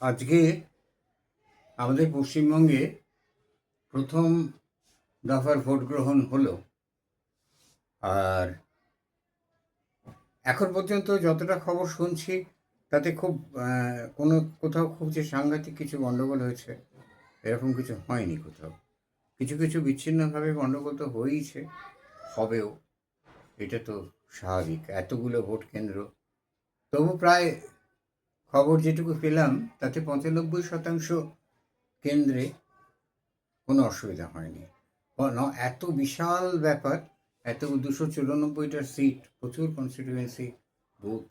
আজকে আমাদের পশ্চিমবঙ্গে প্রথম দফার ভোট গ্রহণ হলো। আর এখন পর্যন্ত যতটা খবর শুনছি তাতে খুব কোথাও খুব যে সাংঘাতিক কিছু গণ্ডগোল হয়েছে এরকম কিছু হয়নি কোথাও। কিছু কিছু বিচ্ছিন্নভাবে গণ্ডগোল তো হয়েইছে, হবেও, এটা তো স্বাভাবিক, এতগুলো ভোট কেন্দ্র। তবু প্রায় খবর যেটুকু পেলাম তাতে 95% কেন্দ্রে কোনো অসুবিধা হয়নি। এত বিশাল ব্যাপার, এত 294টা সিট, প্রচুর কনস্টিটিউয়েন্সি বুথ,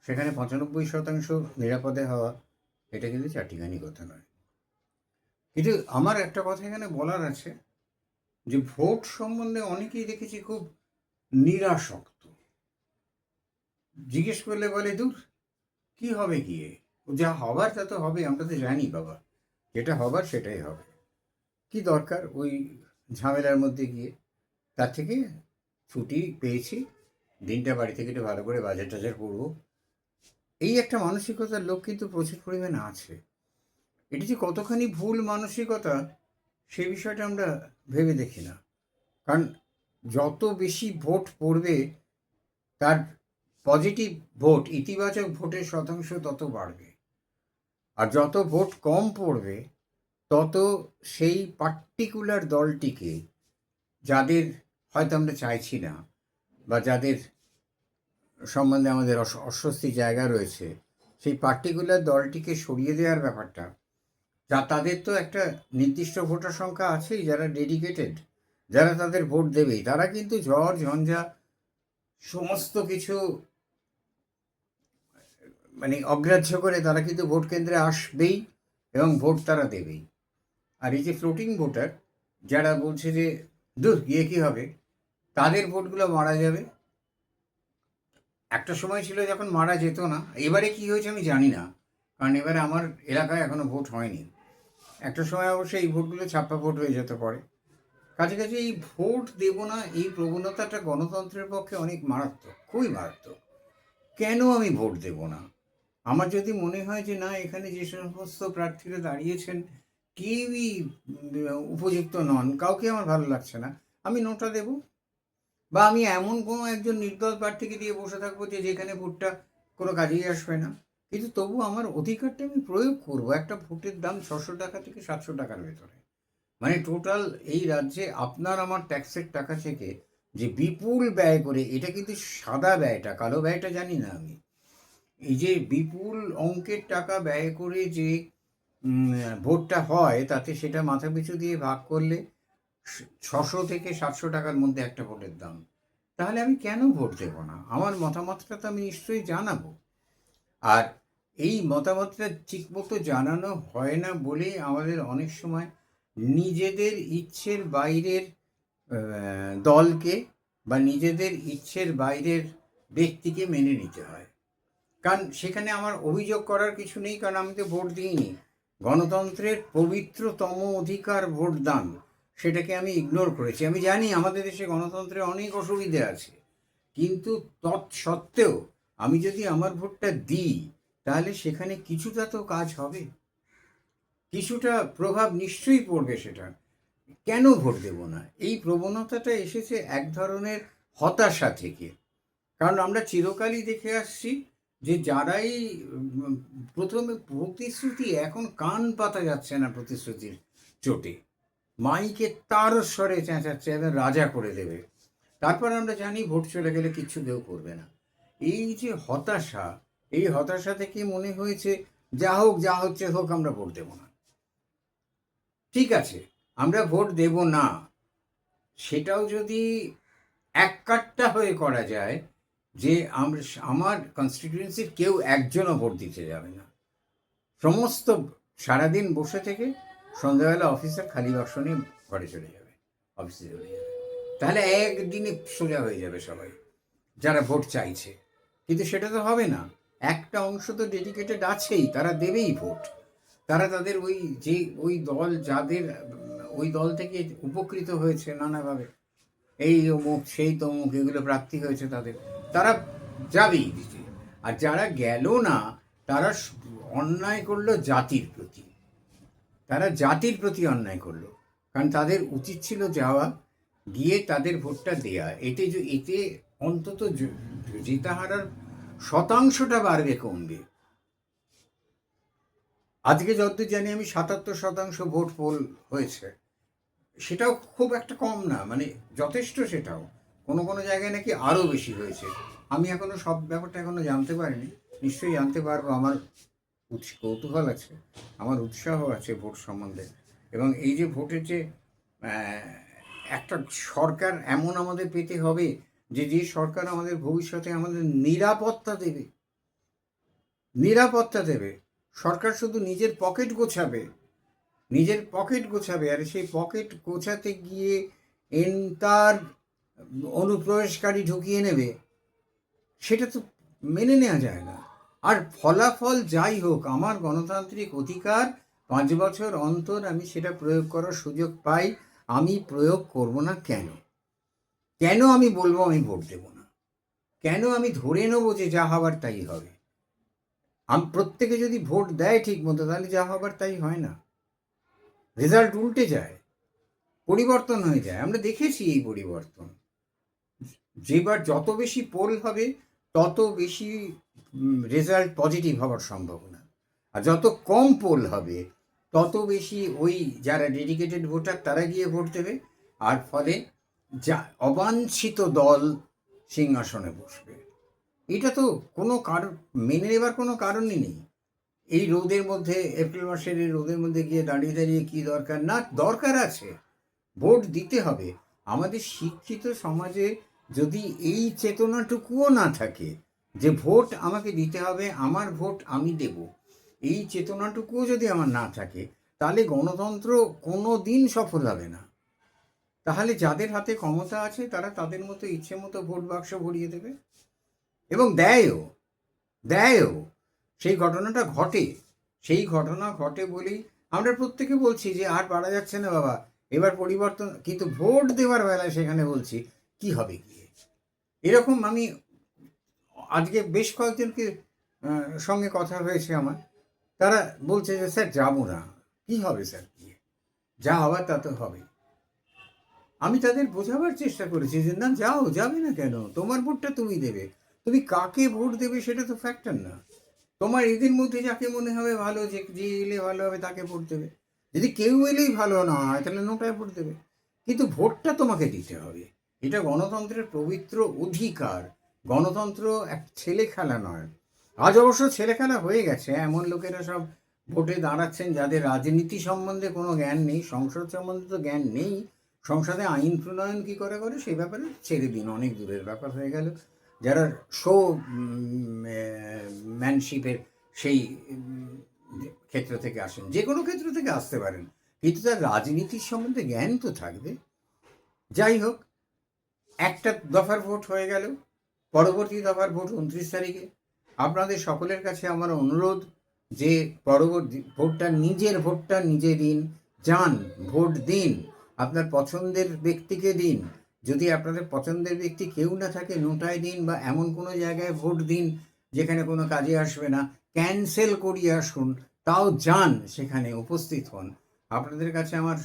সেখানে 95% নিরাপদে হওয়া, এটা কিন্তু চারটিখানি কথা নয়। কিন্তু আমার একটা কথা এখানে বলার আছে, যে ভোট সম্বন্ধে অনেকেই দেখেছি খুব নিরাসক্ত। জিজ্ঞেস করলে বলে, দূর কি হবে গিয়ে, যা হবার তা তো হবে, আমরা তো জানি বাবা, যেটা হবার সেটাই হবে, কি দরকার ওই ঝামেলার মধ্যে গিয়ে। তার থেকে ছুটি পেয়েছি, দিনটা বাড়ি থেকে একটু ভালো করে বাজার টাজার করবো, এই একটা মানসিকতার লোক কিন্তু প্রচুর পরিমাণে আছে। এটি যে কতখানি ভুল মানসিকতা সে বিষয়টা আমরা ভেবে দেখি না। কারণ যত বেশি ভোট পড়বে তার পজিটিভ ভোট, ইতিবাচক ভোটের শতাংশ তত বাড়বে, আর যত ভোট কম পড়বে তত সেই পার্টিকুলার দলটিকে, যাদের হয়তো আমরা চাইছি না বা যাদের সম্বন্ধে আমাদের অস্বস্তি জায়গা রয়েছে, সেই পার্টিকুলার দলটিকে সরিয়ে দেওয়ার ব্যাপারটা, যা তাদের তো একটা নির্দিষ্ট ভোটার সংখ্যা আছেই, যারা ডেডিকেটেড, যারা তাদের ভোট দেবেই, তারা কিন্তু ঝড় ঝঞ্ঝা সমস্ত কিছু মানে অগ্রাহ্য করে তারা কিন্তু ভোট কেন্দ্রে আসবেই এবং ভোট তারা দেবেই। আর এই যে ফ্লোটিং ভোটার, যারা বলছে যে দূর গিয়ে কী হবে, তাদের ভোটগুলো মারা যাবে। একটা সময় ছিল যখন মারা যেত না, এবারে কি হয়েছে আমি জানি না, কারণ এবারে আমার এলাকায় এখনও ভোট হয়নি। একটা সময় অবশ্যই এই ভোটগুলো ছাপ্পা ভোট হয়ে যেতে পারে। কাছাকাছি এই ভোট দেব না, এই প্রবণতাটা গণতন্ত্রের পক্ষে অনেক মারাত্মক, খুবই মারাত্মক। কেন আমি ভোট দেব না? আমার যদি মনে হয় যে না, এখানে যে সমস্ত প্রার্থীরা দাঁড়িয়েছেন কেউই উপযুক্ত নন, কাউকে আমার ভালো লাগছে না, আমি নোটা দেব। বা আমি এমন কোনো একজন নির্দল প্রার্থীকে দিয়ে বসে থাকবো যে যেখানে ভোটটা কোনো কাজেই আসবে না, কিন্তু তবু আমার অধিকারটা আমি প্রয়োগ করব। একটা ভোটের দাম 600 টাকা থেকে 700 টাকার ভেতরে, মানে টোটাল এই রাজ্যে আপনার আমার ট্যাক্সের টাকা থেকে যে বিপুল ব্যয় করে, এটা কিন্তু সাদা ব্যয়টা, কালো ব্যয়টা জানি না আমি, এই যে বিপুল অঙ্কের টাকা ব্যয় করে যে ভোটটা হয়, তাতে সেটা মাথা পিছু দিয়ে ভাগ করলে 600 থেকে 700 টাকার মধ্যে একটা ভোটের দাম। তাহলে আমি কেন ভোট দেব না? আমার মতামতটা তো আমি নিশ্চয়ই জানাবো। আর এই মতামতটা ঠিকমতো জানানো হয় না বলে আমাদের অনেক সময় নিজেদের ইচ্ছের বাইরের দলকে বা নিজেদের ইচ্ছের বাইরের ব্যক্তিকে মেনে নিতে হয়। কারণ সেখানে আমার অভিযোগ করার কিছু নেই, কারণ আমি তো ভোট দিইনি। গণতন্ত্রের পবিত্রতম অধিকার ভোটদান, সেটাকে আমি ইগনোর করেছি। আমি জানি আমাদের দেশে গণতন্ত্রে অনেক অসুবিধে আছে, কিন্তু তৎসত্ত্বেও আমি যদি আমার ভোটটা দিই, তাহলে সেখানে কিছুটা তো কাজ হবে, কিছুটা প্রভাব নিশ্চয়ই পড়বে সেটা। কেন ভোট দেব না? এই প্রবণতাটা এসেছে এক ধরনের হতাশা থেকে। কারণ আমরা চিরকালই দেখে আসছি যে যারাই প্রথমে প্রতিশ্রুতি, এখন কান পাতা যাচ্ছে না প্রতিশ্রুতির চোটে, মাইকে তার স্বরে চেঁচাচ্ছে এবং রাজা করে দেবে, তারপর আমরা জানি ভোট চলে গেলে কিচ্ছু কেউ করবে না। এই যে হতাশা, এই হতাশা থেকে মনে হয়েছে যা হোক, যা হচ্ছে হোক, আমরা ভোট দেব না। ঠিক আছে, আমরা ভোট দেব না, সেটাও যদি এককাট্টা হয়ে করা যায়, যে আমার কনস্টিটিউয়েন্সির কেউ একজনও ভোট দিতে যাবে না, সমস্ত সারাদিন বসে থেকে সন্ধ্যাবেলা অফিসার খালি বাক্স নিয়ে ঘরে চলে যাবে, অফিসে চলে যাবে, তাহলে একদিনে সোজা হয়ে যাবে সবাই যারা ভোট চাইছে। কিন্তু সেটা তো হবে না, একটা অংশ তো ডেডিকেটেড আছেই, তারা দেবেই ভোট। তারা তাদের ওই দল, যাদের ওই দল থেকে উপকৃত হয়েছে নানাভাবে, এই অমুক সেই তমুক এগুলো প্রাপ্তি হয়েছে তাদের, তারা যাবেই দিতে। আর যারা গেল না, তারা অন্যায় করলো জাতির প্রতি, তারা জাতির প্রতি অন্যায় করলো। কারণ তাদের উচিত ছিল যাওয়া, গিয়ে তাদের ভোটটা দেয়া। এতে অন্তত জেতা হারার শতাংশটা বাড়বে, কমবে। আজকে যতদূর জানি আমি ৭৭% ভোট পোল হয়েছে, সেটাও খুব একটা কম না, মানে যথেষ্ট। সেটাও কোনো কোনো জায়গায় নাকি আরও বেশি হয়েছে। আমি এখনও সব ব্যাপারটা এখনও জানতে পারিনি, নিশ্চয়ই জানতে পারবো। আমার কৌতূহল আছে, আমার উৎসাহ আছে ভোট সম্বন্ধে। এবং এই যে ভোটের যে একটা সরকার এমন আমাদের পেতে হবে যে সরকার আমাদের ভবিষ্যতে আমাদের নিরাপত্তা দেবে, নিরাপত্তা দেবে। সরকার শুধু নিজের পকেট গোছাবে, নিজের পকেট গোছাবে, আর সেই পকেট গোছাতে গিয়ে তার অনুপ্রবেশকারী ঢুকিয়ে নেবে, সেটা তো মেনে নেওয়া যায় না। আর ফলাফল যাই হোক, আমার গণতান্ত্রিক অধিকার 5 বছর অন্তর আমি সেটা প্রয়োগ করার সুযোগ পাই। আমি প্রয়োগ করব না কেন? কেন আমি বলবো আমি ভোট দেব না? কেন আমি ধরে নেবো যে যা হবার তাই হবে? প্রত্যেকে যদি ভোট দেয় ঠিক মতো, তাহলে যা হবার তাই হয় না, রেজাল্ট উল্টে যায়, পরিবর্তন হয়ে যায়। আমরা দেখেছি এই পরিবর্তন। যেবার যত বেশি পোল হবে তত বেশি রেজাল্ট পজিটিভ হওয়ার সম্ভাবনা, আর যত কম পোল হবে তত বেশি ওই যারা ডেডিকেটেড ভোটার তারা গিয়ে ভোট দেবে, আর ফলে যা অবাঞ্ছিত দল সিংহাসনে বসবে। এটা তো কোনো মেনে নেবার কোনো কারণই নেই। এই রোদের মধ্যে, এপ্রিল মাসের এই রোদের মধ্যে গিয়ে দাঁড়িয়ে দাঁড়িয়ে কী দরকার? না, দরকার আছে, ভোট দিতে হবে। আমাদের শিক্ষিত সমাজে যদি এই চেতনাটুকুও না থাকে যে ভোট আমাকে দিতে হবে, আমার ভোট আমি দেব, এই চেতনাটুকুও যদি আমার না থাকে, তাহলে গণতন্ত্র কোনো দিন সফল হবে না। তাহলে যাদের হাতে ক্ষমতা আছে তারা তাদের মতো ইচ্ছে মতো ভোট বাক্স ভরিয়ে দেবে, এবং দেয়ও। সেই ঘটনাটা ঘটে, সেই ঘটনা ঘটে বলেই আমরা প্রত্যেকে বলছি যে আর পারা যাচ্ছে না বাবা, এবার পরিবর্তন। কিন্তু ভোট দেওয়ার বেলায় সেখানে বলছি কি হবে গিয়ে। এরকম আমি আজকে বেশ কয়েকজনকে সঙ্গে কথা হয়েছে আমার, তারা বলছে যে স্যার যাবো না। কি হবে স্যার, কি যা হবার তা তো হবে। আমি তাদের বোঝাবার চেষ্টা করেছি যে না, যাবে না কেন? তোমার ভোটটা তুমি দেবে, তুমি কাকে ভোট দেবে সেটা তো ফ্যাক্টর না। তোমার এদের মধ্যে যাকে মনে হবে ভালো, যে এলে ভালো হবে তাকে ভোট দেবে। যদি কেউ এলেই ভালো না হয় তাহলে নোটায় ভোট দেবে, কিন্তু ভোটটা তোমাকে দিতে হবে। এটা গণতন্ত্রের পবিত্র অধিকার। গণতন্ত্র এক ছেলে খেলা নয়। আজ অবশ্য ছেলে খেলা হয়ে গেছে, এমন লোকেরা সব ভোটে দাঁড়াচ্ছেন যাদের রাজনীতি সম্বন্ধে কোনো জ্ঞান নেই, সংসদ সম্বন্ধে তো জ্ঞান নেই, সংসদে আইন প্রণয়ন কী করে সেই ব্যাপারে ছেড়ে দিন, অনেক দূরের ব্যাপার হয়ে গেল। যারা ম্যানশিপের সেই ক্ষেত্র থেকে আসেন, যে কোনো ক্ষেত্র থেকে আসতে পারেন, কিন্তু তার রাজনীতির সম্বন্ধে জ্ঞান তো থাকবে। যাই হোক, একটা দফার ভোট হয়ে গেল, পরবর্তী দফার ভোট 29 তারিখে। আপনাদের সকলের কাছে আমার অনুরোধ যে পরবর্তী নিজের ভোটটা নিজে দিন, যান ভোট দিন, আপনার পছন্দের ব্যক্তিকে দিন। যদি আপনাদের পছন্দের ব্যক্তি কেউ না থাকে, নোটায় দিন, বা এমন কোনো জায়গায় ভোট দিন যেখানে কোনো কাজে আসবে না, ক্যান্সেল করিয়ে আসুন, তাও যান, সেখানে উপস্থিত হন। আপনাদের কাছে আমার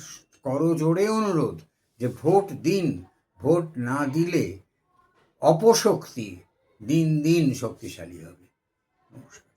করজোড়ে অনুরোধ যে ভোট দিন। ভোট না দিলে অপশক্তি দিন দিন শক্তিশালী হবে। নমস্কার।